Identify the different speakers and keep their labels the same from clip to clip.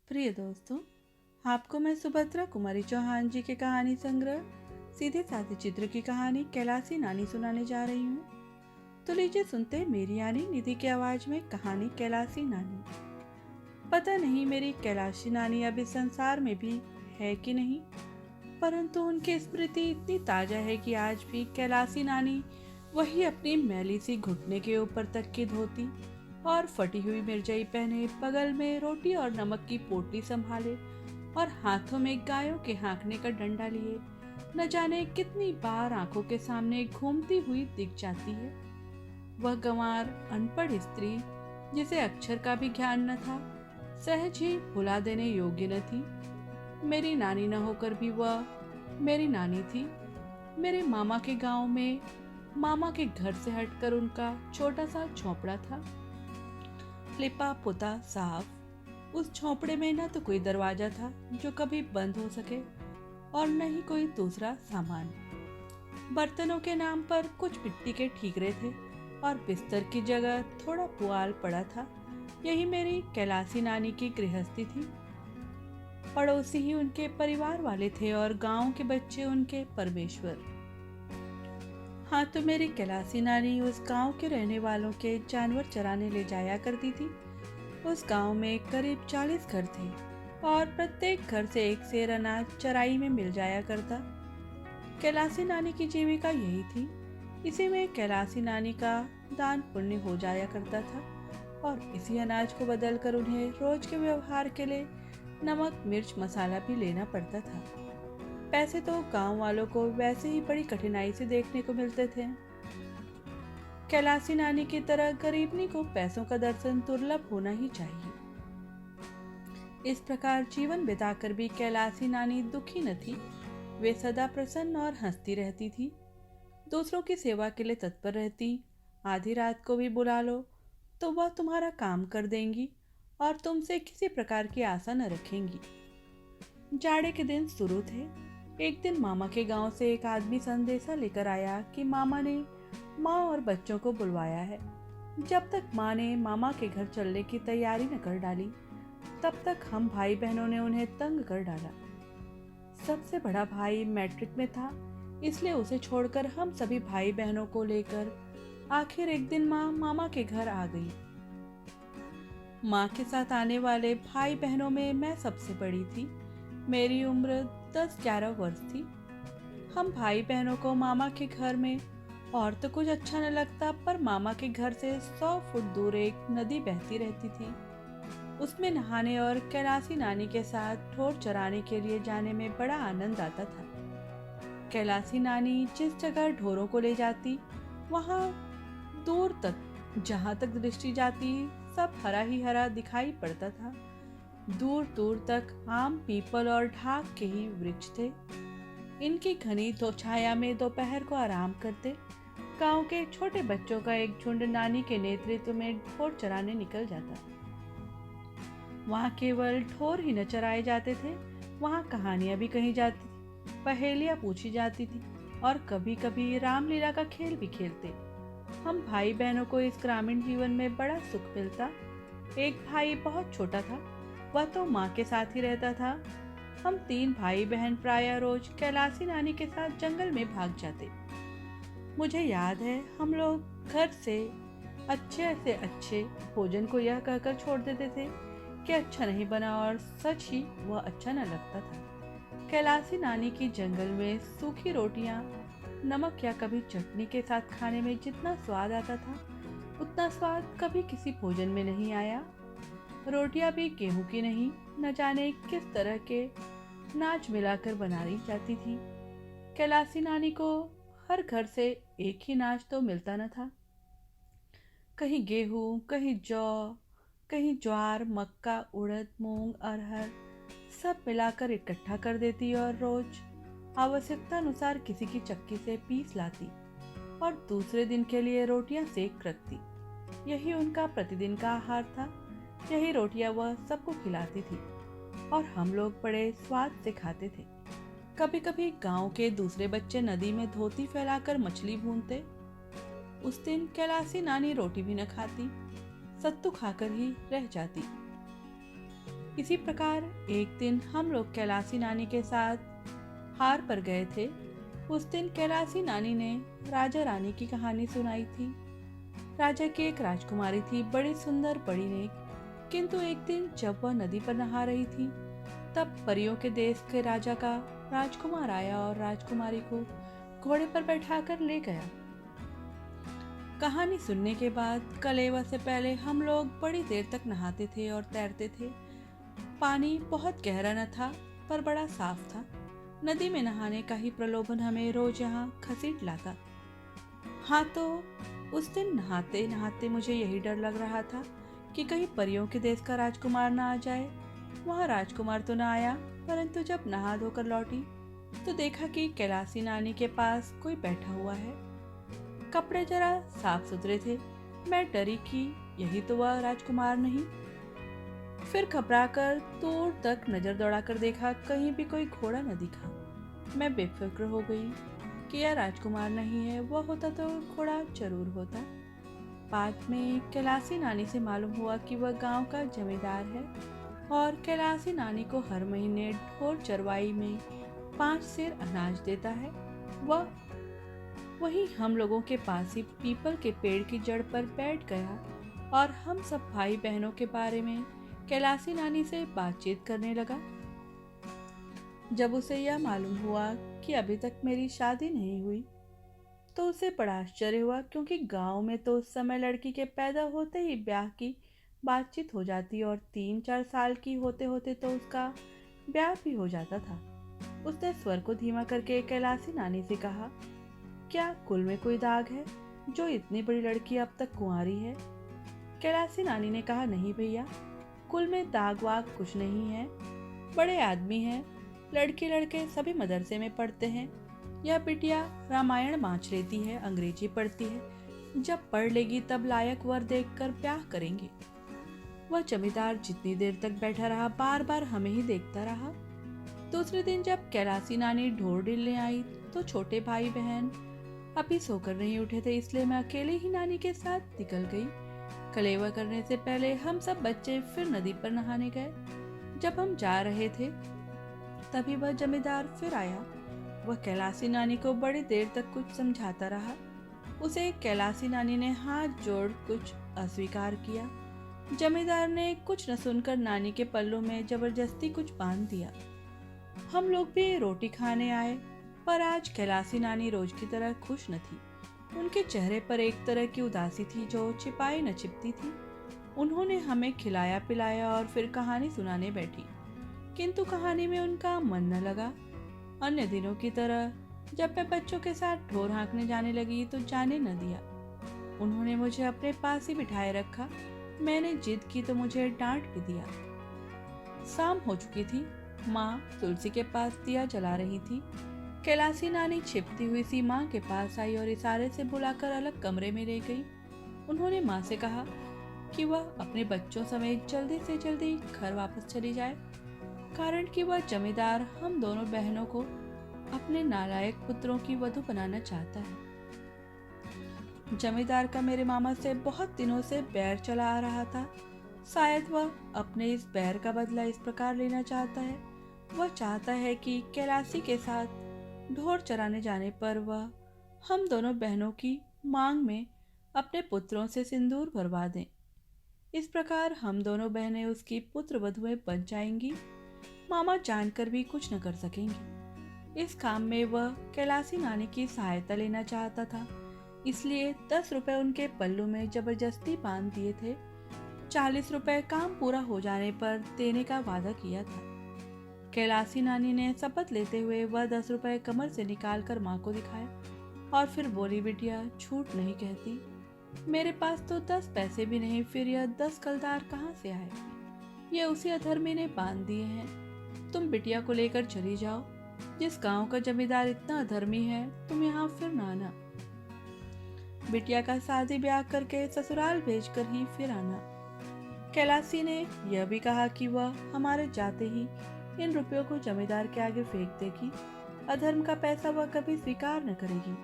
Speaker 1: प्रिय दोस्तों, आपको मैं सुभद्रा कुमारी चौहान जी के कहानी संग्रह सीधे साधे चित्र की कहानी कैलासी नानी सुनाने जा रही हूँ। तो लीजिए सुनते हैं मेरी यानी निधि की आवाज में कहानी कैलासी नानी। पता नहीं मेरी कैलाशी नानी अब इस संसार में भी है कि नहीं, परंतु उनकी स्मृति इतनी ताजा है कि आज भी कैलासी नानी वही अपनी मैली सी घुटने के ऊपर तक की धोती और फटी हुई मिर्जाई पहने, बगल में रोटी और नमक की पोटली संभाले और हाथों में गायों के हाँकने का डंडा लिए न जाने कितनी बार आंखों के सामने घूमती हुई दिख जाती है। वह गंवार अनपढ़ स्त्री जिसे अक्षर का भी ज्ञान न था, सहज ही भुला देने योग्य न थी। मेरी नानी न होकर भी वह मेरी नानी थी। मेरे मामा के गांव में मामा के घर से हटकर उनका छोटा सा झोंपड़ा था, लिपा पुता साफ। उस झोंपड़े में न तो कोई दरवाजा था जो कभी बंद हो सके और न ही कोई दूसरा सामान। बर्तनों के नाम पर कुछ मिट्टी के ठीकरे थे और बिस्तर की जगह थोड़ा पुआल पड़ा था। यही मेरी कैलासी नानी की गृहस्थी थी। पड़ोसी ही उनके परिवार वाले थे और गांव के बच्चे उनके परमेश्वर। हाँ, तो मेरी कैलासी नानी उस गांव के रहने वालों के जानवर चराने ले जाया करती थी। उस गांव में करीब 40 घर थे और प्रत्येक घर से एक सेर अनाज चराई में मिल जाया करता। कैलासी नानी की जीविका यही थी। इसी में कैलासी नानी का दान पुण्य हो जाया करता था और इसी अनाज को बदलकर उन्हें रोज के व्यवहार के लिए नमक मिर्च मसाला भी लेना पड़ता था। पैसे तो गांव वालों को वैसे ही बड़ी कठिनाई से देखने को मिलते थे। कैलासी नानी की तरह गरीबनी को पैसों का दर्शन दुर्लभ होना ही चाहिए। इस प्रकार जीवन बिताकर भी कैलासी नानी दुखी न थी। वे सदा प्रसन्न और हंसती रहती थी। दूसरों की सेवा के लिए तत्पर रहती। आधी रात को भी बुला लो तो वह तुम्हारा काम कर देंगी और तुमसे किसी प्रकार की आशा न रखेंगी। जाड़े के दिन शुरू थे। एक दिन मामा के गांव से एक आदमी संदेशा लेकर आया कि मामा ने माँ और बच्चों को बुलवाया है। जब तक माँ ने मामा के घर चलने की तैयारी न कर डाली, तब तक हम भाई बहनों ने उन्हें तंग कर डाला। सबसे बड़ा भाई मैट्रिक में था, इसलिए उसे छोड़कर हम सभी भाई बहनों को लेकर आखिर एक दिन माँ मामा के घर आ गई। माँ के साथ आने वाले भाई बहनों में मैं सबसे बड़ी थी। मेरी उम्र 10-11 वर्ष थी। हम भाई बहनों को मामा के घर में और तो कुछ अच्छा न लगता, पर मामा के घर से 100 फुट दूर एक नदी बहती रहती थी। उसमें नहाने और कैलासी नानी के साथ ढोर चराने के लिए जाने में बड़ा आनंद आता था। कैलासी नानी जिस जगह ढोरों को ले जाती, वहाँ दूर तक जहाँ तक दृष्टि जाती सब हरा ही हरा दिखाई पड़ता था। दूर दूर तक आम, पीपल और ढाक के ही वृक्ष थे। इनकी घनी तो छाया में दोपहर को आराम करते गांव के छोटे बच्चों का एक झुंड नानी के नेतृत्व में ढोर चराने निकल जाता। वहाँ केवल ढोर ही न चराए जाते थे, वहाँ कहानियां भी कही जाती थी, पहेलियां पूछी जाती थी और कभी कभी रामलीला का खेल भी खेलते। हम भाई बहनों को इस ग्रामीण जीवन में बड़ा सुख मिलता। एक भाई बहुत छोटा था, वह तो माँ के साथ ही रहता था। हम 3 भाई बहन प्रायः रोज कैलासी नानी के साथ जंगल में भाग जाते। मुझे याद है हम लोग घर से अच्छे भोजन को यह कहकर छोड़ देते थे कि अच्छा नहीं बना, और सच ही वह अच्छा न लगता था। कैलासी नानी की जंगल में सूखी रोटियां नमक या कभी चटनी के साथ खाने में जितना स्वाद आता था, उतना स्वाद कभी किसी भोजन में नहीं आया। रोटियां भी गेहूं की नहीं, न जाने किस तरह के नाच मिलाकर बनाई जाती थी। कैलासी नानी को हर घर से एक ही नाच तो मिलता न था। कहीं गेहूं, कहीं जौ, कहीं ज्वार, मक्का, उड़द, मूंग, अरहर सब मिलाकर इकट्ठा कर देती और रोज आवश्यकता अनुसार किसी की चक्की से पीस लाती और दूसरे दिन के लिए रोटियां सेक रखती। यही उनका प्रतिदिन का आहार था। यही रोटियां वह सबको खिलाती थी और हम लोग बड़े स्वाद से खाते थे। कभी कभी गांव के दूसरे बच्चे नदी में धोती फैलाकर मछली भूनते। उस दिन कैलासी नानी रोटी भी न खाती, सत्तू खाकर ही रह जाती। इसी प्रकार एक दिन हम लोग कैलासी नानी के साथ हार पर गए थे। उस दिन कैलासी नानी ने राजा रानी की कहानी सुनाई थी। राजा की एक राजकुमारी थी, बड़ी सुंदर, बड़ी नेक। किंतु एक दिन जब वह नदी पर नहा रही थी, तब परियों के देश के राजा का राजकुमार आया और राजकुमारी को घोड़े पर बैठाकर ले गया। कहानी सुनने के बाद कलेवा से पहले हम लोग बड़ी देर तक नहाते थे और तैरते थे। पानी बहुत गहरा न था, पर बड़ा साफ था। नदी में नहाने का ही प्रलोभन हमें रोज यहाँ घसीट लाता। हाँ, तो उस दिन नहाते नहाते मुझे यही डर लग रहा था कि कहीं परियों के देश का राजकुमार ना आ जाए। वहाँ राजकुमार तो ना आया, परंतु जब नहा धोकर लौटी तो देखा कि कैलासी नानी के पास कोई बैठा हुआ है। कपड़े जरा साफ सुथरे थे। मैं डरी कि यही तो वह राजकुमार नहीं। फिर घबराकर दूर तक नजर दौड़ाकर देखा, कहीं भी कोई घोड़ा न दिखा। मैं बेफिक्र हो गई कि यह राजकुमार नहीं है, वह होता तो घोड़ा जरूर होता। बाद में कैलासी नानी से मालूम हुआ कि वह गांव का जमींदार है और कैलासी नानी को हर महीने ढोर चरवाई में 5 सेर अनाज देता है। वह वहीं हम लोगों के पास ही पीपल के पेड़ की जड़ पर बैठ गया और हम सब भाई बहनों के बारे में कैलासी नानी से बातचीत करने लगा। जब उसे यह मालूम हुआ कि अभी तक मेरी शादी नहीं हुई, तो उसे बड़ा आश्चर्य हुआ, क्योंकि गांव में तो उस समय लड़की के पैदा होते ही ब्याह की बातचीत हो जाती और 3-4 साल की होते होते तो उसका ब्याह भी हो जाता था। उसने स्वर को धीमा करके कैलासी नानी से कहा, क्या कुल में कोई दाग है जो इतनी बड़ी लड़की अब तक कुंवारी है? कैलासी नानी ने कहा, नहीं भैया, कुल में दाग वाग कुछ नहीं है। बड़े आदमी हैं, लड़के लड़के सभी मदरसे में पढ़ते हैं। यह बिटिया रामायण बाँच लेती है, अंग्रेजी पढ़ती है। जब पढ़ लेगी तब लायक वर देखकर ब्याह करेंगे। वह जमींदार जितनी देर तक बैठा रहा, बार बार हमें ही देखता रहा। दूसरे दिन जब कैलासी नानी ढोर ढीलने आई तो छोटे भाई बहन अभी सोकर नहीं उठे थे, इसलिए मैं अकेले ही नानी के साथ निकल गई। कलेवा करने से पहले हम सब बच्चे फिर नदी पर नहाने गए। जब हम जा रहे थे तभी वह जमींदार फिर आया। वह कैलासी नानी को बड़ी देर तक कुछ समझाता रहा। उसे कैलासी नानी ने हाथ जोड़ कुछ अस्वीकार किया। जमींदार ने कुछ न सुनकर नानी के पल्लों में जबरदस्ती कुछ बांध दिया। हम लोग भी रोटी खाने आए, पर आज कैलासी नानी रोज की तरह खुश न थी। उनके चेहरे पर एक तरह की उदासी थी जो छिपाई न छिपती थी। उन्होंने हमें खिलाया पिलाया और फिर कहानी सुनाने बैठी, किंतु कहानी में उनका मन न लगा। अन्य दिनों की तरह जब मैं बच्चों के साथ ढोर हाँकने जाने लगी तो जाने न दिया। उन्होंने मुझे अपने पास ही बिठाए रखा। मैंने जिद की तो मुझे डांट भी दिया। शाम हो चुकी थी। माँ तुलसी के पास दिया जला रही थी। कैलासी नानी छिपती हुई सी माँ के पास आई और इशारे से बुलाकर अलग कमरे में ले गई। उन्होंने माँ से कहा कि वह अपने बच्चों समेत जल्दी से जल्दी घर वापस चली जाए, कारण कि वह जमींदार हम दोनों बहनों को अपने नालायक पुत्रों की वधू बनाना चाहता है। जमींदार का मेरे मामा से बहुत दिनों से बैर चला आ रहा था। शायद वह अपने इस बैर का बदला इस प्रकार लेना चाहता है। वह चाहता है कि कैलासी के साथ ढोर चराने जाने पर वह हम दोनों बहनों की मांग में अपने पुत्रों से सिंदूर भरवा दें। इस प्रकार हम दोनों बहनें उसकी पुत्र वधुएं बन जाएंगी। मामा जानकर भी कुछ न कर सकेंगे। इस काम में वह कैलासी नानी की सहायता लेना चाहता था, इसलिए 10 रुपए उनके पल्लू में जबरदस्ती बांध दिए थे। 40 रुपए काम पूरा हो जाने पर देने का वादा किया था। कैलासी नानी ने शपथ लेते हुए वह 10 रुपए कमर से निकाल कर माँ को दिखाया और फिर बोली, बिटिया झूठ नहीं कहती, मेरे पास तो 10 पैसे भी नहीं, फिर यह 10 कलदार कहाँ से आए? ये उसी अधर्मी ने बांध दिए हैं। तुम बिटिया को लेकर चली जाओ। जिस गांव का जमींदार इतना अधर्मी है, तुम यहाँ फिर ना आना। बिटिया का शादी ब्याह करके ससुराल भेजकर ही फिर आना। कैलासी ने यह भी कहा कि वह हमारे जाते ही इन रुपयों को जमींदार के आगे फेंक देगी। अधर्म का पैसा वह कभी स्वीकार न करेगी।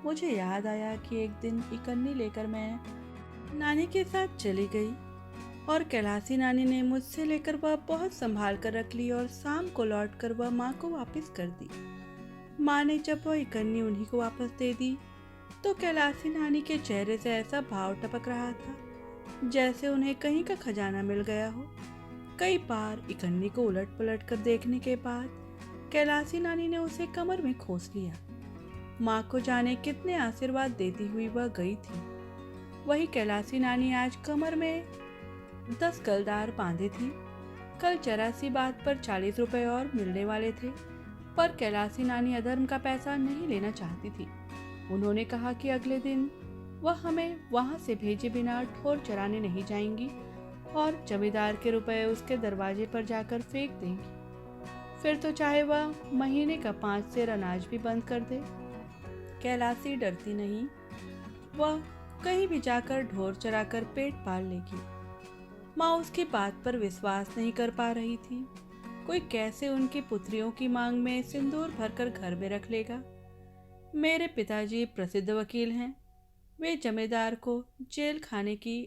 Speaker 1: मुझे याद आया कि एक दिन इकन्नी लेकर मैं नानी के साथ चली गई और कैलासी नानी ने मुझसे लेकर वह बहुत संभाल कर रख ली और शाम को लौट कर वह माँ को वापस कर दी। माँ ने जब वह इकन्नी उन्हीं को वापस दे दी तो कैलासी नानी के चेहरे से ऐसा भाव टपक रहा था जैसे उन्हें कहीं का खजाना मिल गया हो। कई बार इकन्नी को उलट पलट कर देखने के बाद कैलासी नानी ने उसे कमर में खोस लिया। माँ को जाने कितने आशीर्वाद देती हुई वह गई थी। वही कैलासी नानी आज कमर में 10 गलदार बांधे थी। कल जरा सी बात पर 40 रुपए और मिलने वाले थे, पर कैलासी नानी अधर्म का पैसा नहीं लेना चाहती थी। उन्होंने कहा कि अगले दिन वह हमें वहां से भेजे बिना ठोर चराने नहीं जाएंगी और जमींदार के रुपए उसके दरवाजे पर जाकर फेंक देंगी। फिर तो चाहे वह महीने का 5 सेर अनाज भी बंद कर दे। कैलासी डरती नहीं, वह कहीं भी जाकर ढोर चराकर पेट पाल लेगी। माँ उसकी बात पर विश्वास नहीं कर पा रही थी। कोई कैसे उनकी पुत्रियों की मांग में सिंदूर भरकर घर में रख लेगा। मेरे पिताजी प्रसिद्ध वकील हैं। वे जमींदार को जेल खाने की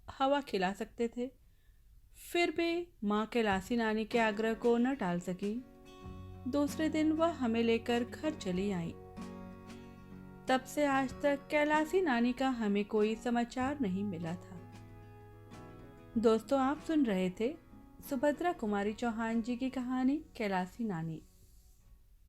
Speaker 1: हवा खिला सकते थे। फिर भी माँ कैलासी नानी के आग्रह को न टाल सकी। दूसरे दिन वह हमें लेकर घर चली आई। तब से आज तक कैलासी नानी का हमें कोई समाचार नहीं मिला था। दोस्तों, आप सुन रहे थे सुभद्रा कुमारी चौहान जी की कहानी कैलासी नानी।